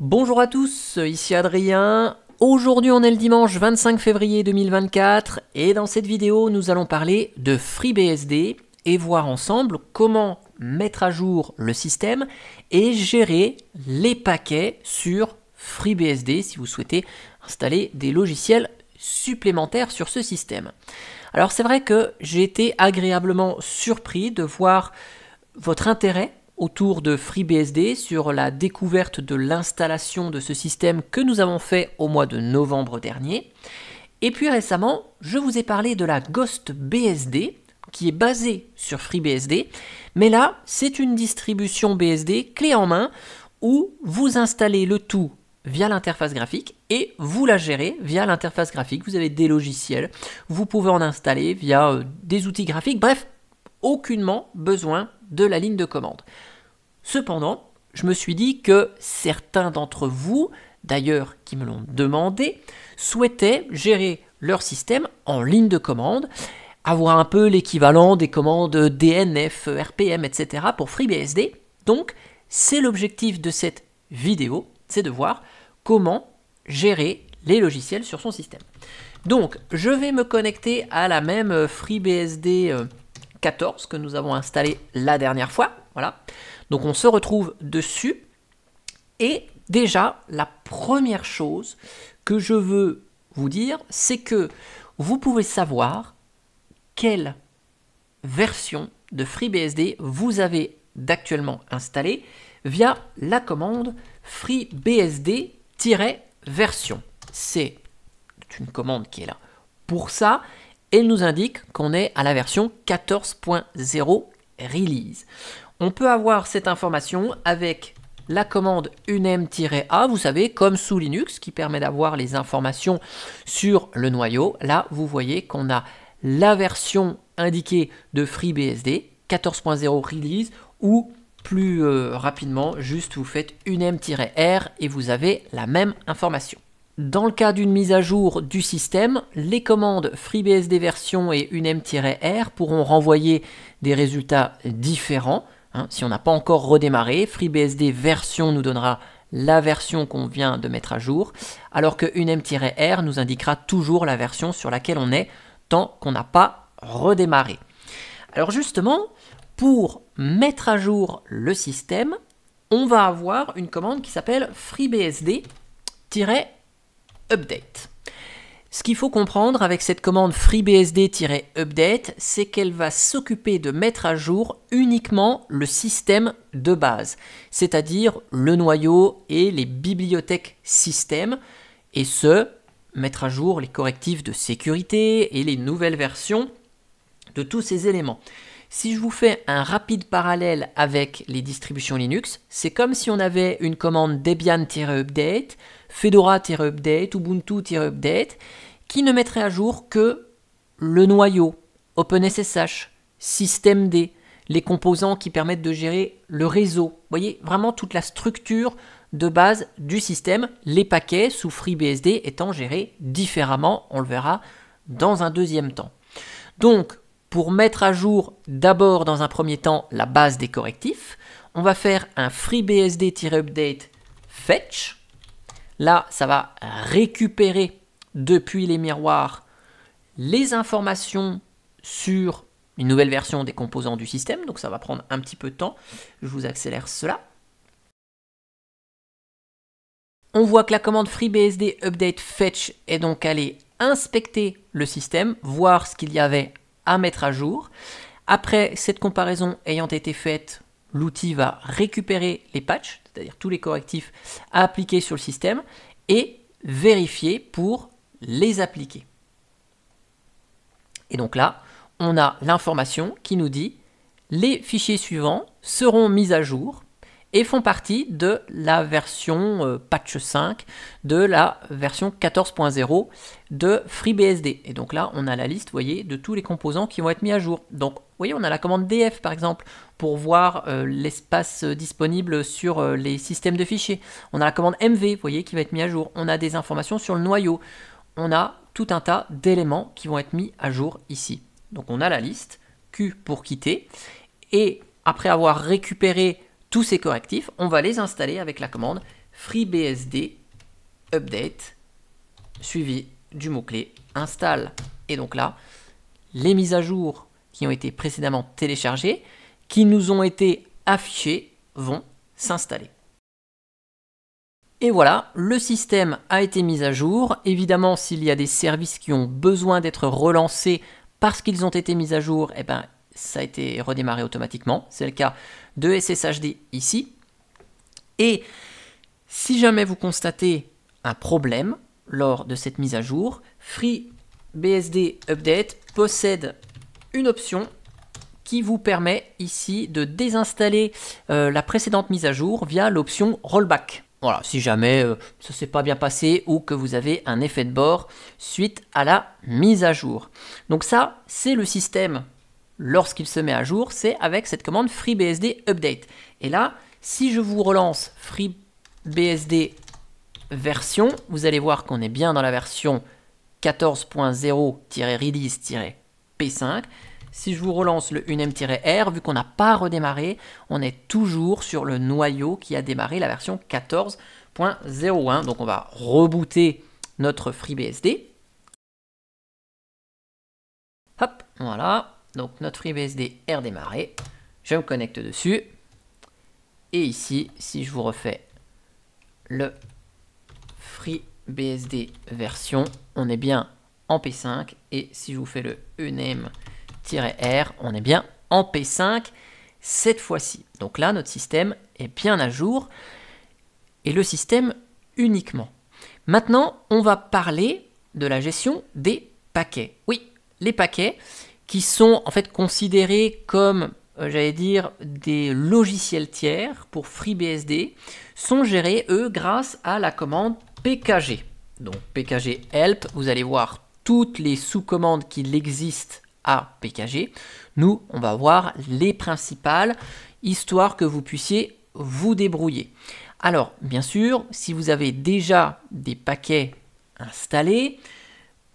Bonjour à tous, ici Adrien. Aujourd'hui on est le dimanche 25 février 2024 et dans cette vidéo nous allons parler de FreeBSD et voir ensemble comment mettre à jour le système et gérer les paquets sur FreeBSD si vous souhaitez installer des logiciels supplémentaires sur ce système. Alors c'est vrai que j'ai été agréablement surpris de voir votre intérêt autour de FreeBSD sur la découverte de l'installation de ce système que nous avons fait au mois de novembre dernier. Et puis récemment, je vous ai parlé de la GhostBSD qui est basée sur FreeBSD, mais là, c'est une distribution BSD clé en main où vous installez le tout via l'interface graphique et vous la gérez via l'interface graphique. Vous avez des logiciels, vous pouvez en installer via des outils graphiques, bref, aucunement besoin de la ligne de commande. Cependant, je me suis dit que certains d'entre vous, d'ailleurs qui me l'ont demandé, souhaitaient gérer leur système en ligne de commande, avoir un peu l'équivalent des commandes DNF, RPM, etc. pour FreeBSD. Donc, c'est l'objectif de cette vidéo, c'est de voir comment gérer les logiciels sur son système. Donc, je vais me connecter à la même FreeBSD 14 que nous avons installé la dernière fois. Voilà. Donc on se retrouve dessus. Et déjà, la première chose que je veux vous dire, c'est que vous pouvez savoir quelle version de FreeBSD vous avez d'actuellement installée via la commande FreeBSD-version. C'est une commande qui est là pour ça. Elle nous indique qu'on est à la version 14.0 release. On peut avoir cette information avec la commande unem-a, vous savez, comme sous Linux, qui permet d'avoir les informations sur le noyau. Là, vous voyez qu'on a la version indiquée de FreeBSD, 14.0 release, ou plus rapidement, juste vous faites unem-r et vous avez la même information. Dans le cas d'une mise à jour du système, les commandes FreeBSD version et unem-r pourront renvoyer des résultats différents. Si on n'a pas encore redémarré, FreeBSD version nous donnera la version qu'on vient de mettre à jour, alors que unem-r nous indiquera toujours la version sur laquelle on est tant qu'on n'a pas redémarré. Alors justement, pour mettre à jour le système, on va avoir une commande qui s'appelle FreeBSD-update. Ce qu'il faut comprendre avec cette commande FreeBSD-update, c'est qu'elle va s'occuper de mettre à jour uniquement le système de base, c'est-à-dire le noyau et les bibliothèques système, et ce, mettre à jour les correctifs de sécurité et les nouvelles versions de tous ces éléments. Si je vous fais un rapide parallèle avec les distributions Linux, c'est comme si on avait une commande Debian-update, Fedora-update, Ubuntu-update, qui ne mettrait à jour que le noyau, OpenSSH, systemd, les composants qui permettent de gérer le réseau. Vous voyez, vraiment toute la structure de base du système, les paquets sous FreeBSD étant gérés différemment, on le verra dans un deuxième temps. Donc, pour mettre à jour d'abord dans un premier temps la base des correctifs, on va faire un FreeBSD-update fetch. Là, ça va récupérer depuis les miroirs les informations sur une nouvelle version des composants du système. Donc ça va prendre un petit peu de temps. Je vous accélère cela. On voit que la commande FreeBSD-update fetch est donc allée inspecter le système, voir ce qu'il y avait à mettre à jour. Après cette comparaison ayant été faite, l'outil va récupérer les patchs, c'est-à-dire tous les correctifs à appliquer sur le système, et vérifier pour les appliquer. Et donc là, on a l'information qui nous dit les fichiers suivants seront mis à jour et font partie de la version patch 5 de la version 14.0 de FreeBSD. Et donc là, on a la liste, vous voyez, de tous les composants qui vont être mis à jour. Donc, vous voyez, on a la commande df, par exemple, pour voir l'espace disponible sur les systèmes de fichiers. On a la commande mv, vous voyez, qui va être mis à jour. On a des informations sur le noyau. On a tout un tas d'éléments qui vont être mis à jour ici. Donc, on a la liste, Q pour quitter. Et après avoir récupéré tous ces correctifs, on va les installer avec la commande FreeBSD update suivi du mot-clé install. Et donc là, les mises à jour qui ont été précédemment téléchargées, qui nous ont été affichées, vont s'installer. Et voilà, le système a été mis à jour. Évidemment, s'il y a des services qui ont besoin d'être relancés parce qu'ils ont été mis à jour, eh ben, ça a été redémarré automatiquement. C'est le cas de SSHD ici. Et si jamais vous constatez un problème lors de cette mise à jour, FreeBSD Update possède une option qui vous permet ici de désinstaller la précédente mise à jour via l'option Rollback. Voilà, si jamais ça ne s'est pas bien passé ou que vous avez un effet de bord suite à la mise à jour. Donc ça, c'est le système lorsqu'il se met à jour, c'est avec cette commande FreeBSD Update. Et là, si je vous relance FreeBSD version, vous allez voir qu'on est bien dans la version 14.0-release-P5. Si je vous relance le unem-r, vu qu'on n'a pas redémarré, on est toujours sur le noyau qui a démarré la version 14.01. Donc on va rebooter notre FreeBSD. Hop, voilà. Donc notre FreeBSD est redémarré. Je me connecte dessus. Et ici, si je vous refais le FreeBSD version, on est bien en P5. Et si je vous fais le unem-r, on est bien en P5 cette fois-ci. Donc là, notre système est bien à jour et le système uniquement. Maintenant, on va parler de la gestion des paquets. Oui, les paquets qui sont en fait considérés comme, j'allais dire, des logiciels tiers pour FreeBSD sont gérés, eux, grâce à la commande pkg. Donc pkg help, vous allez voir toutes les sous-commandes qu'il existe à pkg. Nous, on va voir les principales, histoire que vous puissiez vous débrouiller. Alors, bien sûr, si vous avez déjà des paquets installés,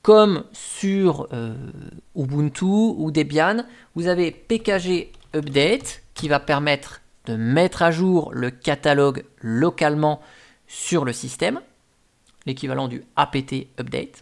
comme sur Ubuntu ou Debian, vous avez pkg update qui va permettre de mettre à jour le catalogue localement sur le système, l'équivalent du apt update.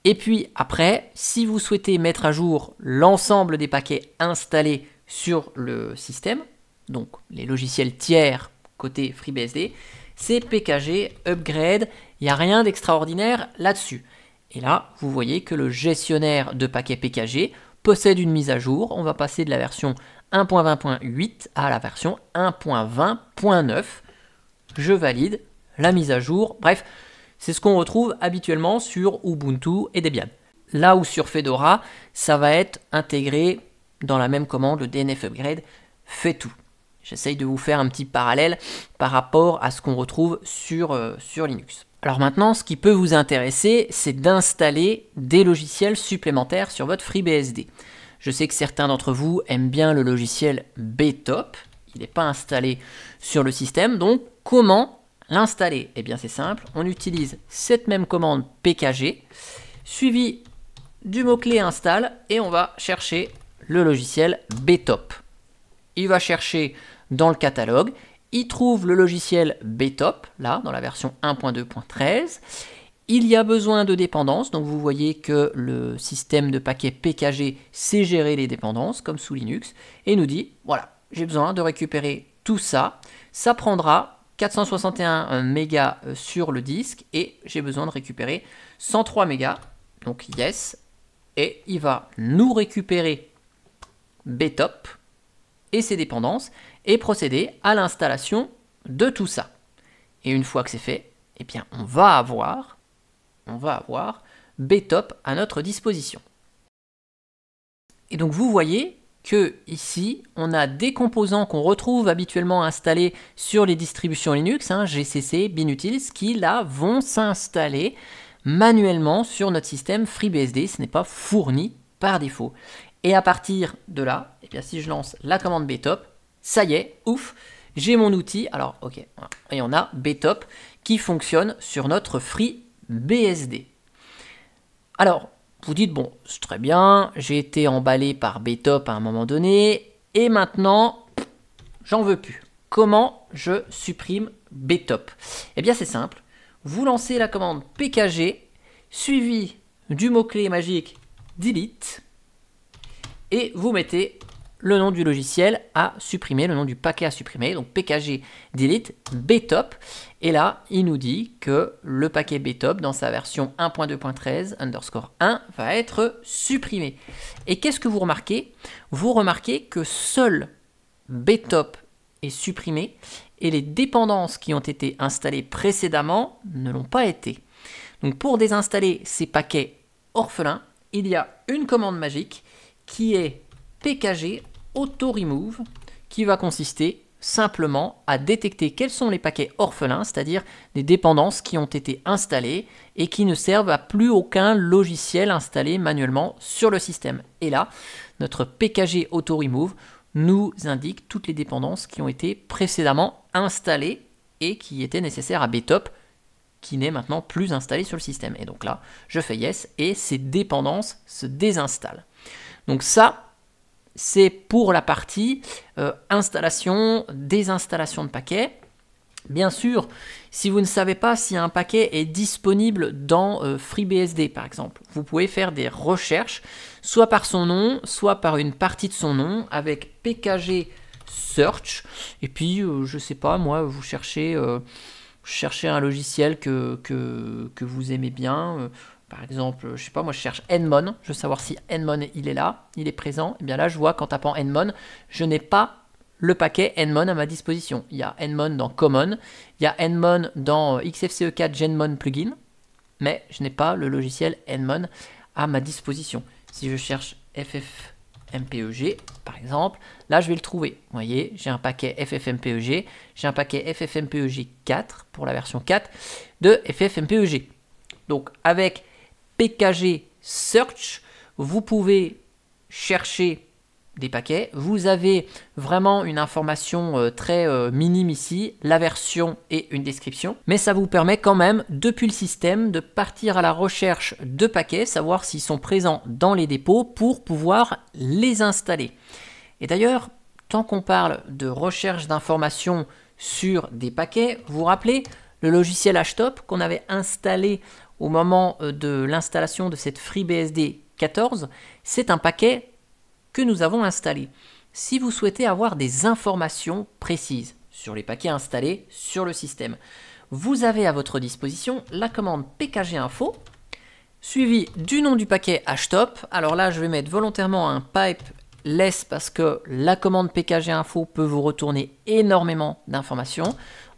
Et puis après, si vous souhaitez mettre à jour l'ensemble des paquets installés sur le système, donc les logiciels tiers côté FreeBSD, c'est pkg upgrade, il n'y a rien d'extraordinaire là-dessus. Et là, vous voyez que le gestionnaire de paquets pkg possède une mise à jour. On va passer de la version 1.20.8 à la version 1.20.9. Je valide la mise à jour. Bref, c'est ce qu'on retrouve habituellement sur Ubuntu et Debian. Là où sur Fedora, ça va être intégré dans la même commande, le DNF upgrade fait tout. J'essaye de vous faire un petit parallèle par rapport à ce qu'on retrouve sur Linux. Alors maintenant, ce qui peut vous intéresser, c'est d'installer des logiciels supplémentaires sur votre FreeBSD. Je sais que certains d'entre vous aiment bien le logiciel Btop. Il n'est pas installé sur le système, donc comment l'installer? Eh bien c'est simple, on utilise cette même commande pkg, suivi du mot-clé install, et on va chercher le logiciel Btop. Il va chercher dans le catalogue, il trouve le logiciel Btop, là, dans la version 1.2.13. Il y a besoin de dépendances, donc vous voyez que le système de paquets pkg sait gérer les dépendances, comme sous Linux, et nous dit, voilà, j'ai besoin de récupérer tout ça, ça prendra 461 mégas sur le disque, et j'ai besoin de récupérer 103 mégas, donc yes, et il va nous récupérer Btop et ses dépendances, et procéder à l'installation de tout ça. Et une fois que c'est fait, eh bien on va avoir Btop à notre disposition. Et donc vous voyez que ici, on a des composants qu'on retrouve habituellement installés sur les distributions Linux, GCC, Binutils, qui là vont s'installer manuellement sur notre système FreeBSD. Ce n'est pas fourni par défaut. Et à partir de là, eh bien, si je lance la commande Btop, ça y est, ouf, j'ai mon outil. Alors, ok, et on a Btop qui fonctionne sur notre FreeBSD. Alors, vous dites, bon, c'est très bien, j'ai été emballé par Btop à un moment donné, et maintenant, j'en veux plus. Comment je supprime btop? Eh bien c'est simple, vous lancez la commande pkg suivi du mot-clé magique delete et vous mettez le nom du logiciel à supprimer, le nom du paquet à supprimer, donc pkg delete btop, et là il nous dit que le paquet btop dans sa version 1.2.13_1 va être supprimé. Et qu'est-ce que vous remarquez? Vous remarquez que seul btop est supprimé et les dépendances qui ont été installées précédemment ne l'ont pas été. Donc pour désinstaller ces paquets orphelins, il y a une commande magique qui est pkg auto remove, qui va consister simplement à détecter quels sont les paquets orphelins, c'est-à-dire des dépendances qui ont été installées et qui ne servent à plus aucun logiciel installé manuellement sur le système. Et là, notre pkg auto remove nous indique toutes les dépendances qui ont été précédemment installées et qui étaient nécessaires à btop, qui n'est maintenant plus installé sur le système. Et donc là, je fais yes et ces dépendances se désinstallent. Donc ça, c'est pour la partie installation, désinstallation de paquets. Bien sûr, si vous ne savez pas si un paquet est disponible dans FreeBSD par exemple, vous pouvez faire des recherches, soit par son nom, soit par une partie de son nom, avec pkg search, et puis je sais pas, moi, vous cherchez un logiciel que vous aimez bien. Par exemple, je sais pas, moi je cherche Nmon, je veux savoir si Nmon il est là, il est présent. Et bien là, je vois qu'en tapant Nmon, je n'ai pas le paquet Nmon à ma disposition. Il y a Nmon dans Common, il y a Nmon dans XFCE4 Genmon plugin, mais je n'ai pas le logiciel Nmon à ma disposition. Si je cherche FFmpeg, par exemple, là je vais le trouver. Vous voyez, j'ai un paquet FFmpeg, j'ai un paquet FFmpeg 4 pour la version 4 de FFmpeg. Donc avec pkg search, vous pouvez chercher des paquets. Vous avez vraiment une information très minime ici, la version et une description. Mais ça vous permet quand même, depuis le système, de partir à la recherche de paquets, savoir s'ils sont présents dans les dépôts pour pouvoir les installer. Et d'ailleurs, tant qu'on parle de recherche d'informations sur des paquets, vous vous rappelez le logiciel htop qu'on avait installé au moment de l'installation de cette FreeBSD 14, c'est un paquet que nous avons installé. Si vous souhaitez avoir des informations précises sur les paquets installés sur le système, vous avez à votre disposition la commande pkginfo suivie du nom du paquet htop. Alors là, je vais mettre volontairement un pipe less parce que la commande pkginfo peut vous retourner énormément d'informations.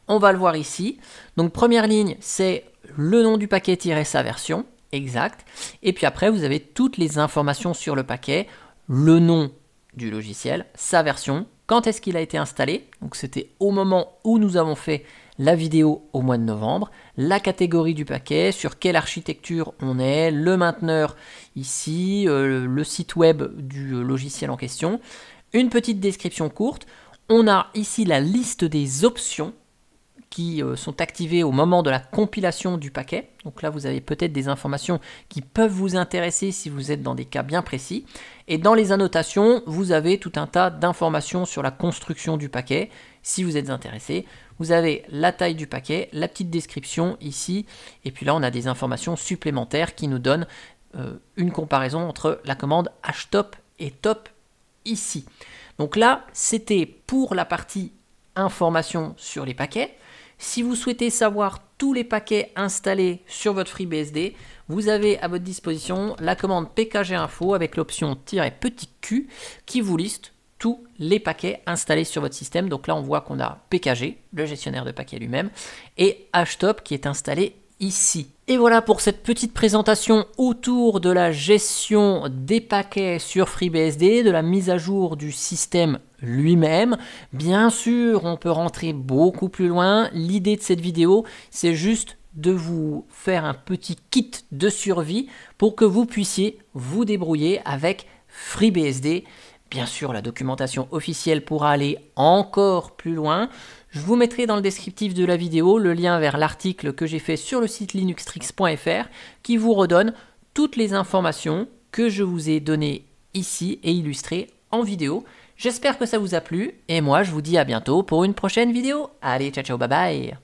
On va le voir ici. Donc première ligne, c'est le nom du paquet-sa version, exact. Et puis après, vous avez toutes les informations sur le paquet, le nom du logiciel, sa version, quand est-ce qu'il a été installé, donc c'était au moment où nous avons fait la vidéo au mois de novembre, la catégorie du paquet, sur quelle architecture on est, le mainteneur ici, le site web du logiciel en question, une petite description courte. On a ici la liste des options qui sont activées au moment de la compilation du paquet. Donc là, vous avez peut-être des informations qui peuvent vous intéresser si vous êtes dans des cas bien précis. Et dans les annotations, vous avez tout un tas d'informations sur la construction du paquet. Si vous êtes intéressé, vous avez la taille du paquet, la petite description ici. Et puis là, on a des informations supplémentaires qui nous donnent une comparaison entre la commande htop et top ici. Donc là, c'était pour la partie information sur les paquets. Si vous souhaitez savoir tous les paquets installés sur votre FreeBSD, vous avez à votre disposition la commande pkginfo avec l'option -q qui vous liste tous les paquets installés sur votre système. Donc là, on voit qu'on a pkg, le gestionnaire de paquets lui-même, et htop qui est installé ici. Et voilà pour cette petite présentation autour de la gestion des paquets sur FreeBSD, de la mise à jour du système lui-même. Bien sûr, on peut rentrer beaucoup plus loin. L'idée de cette vidéo, c'est juste de vous faire un petit kit de survie pour que vous puissiez vous débrouiller avec FreeBSD. Bien sûr, la documentation officielle pourra aller encore plus loin. Je vous mettrai dans le descriptif de la vidéo le lien vers l'article que j'ai fait sur le site linuxtricks.fr qui vous redonne toutes les informations que je vous ai données ici et illustrées en vidéo. J'espère que ça vous a plu, et moi je vous dis à bientôt pour une prochaine vidéo. Allez, ciao ciao, bye bye.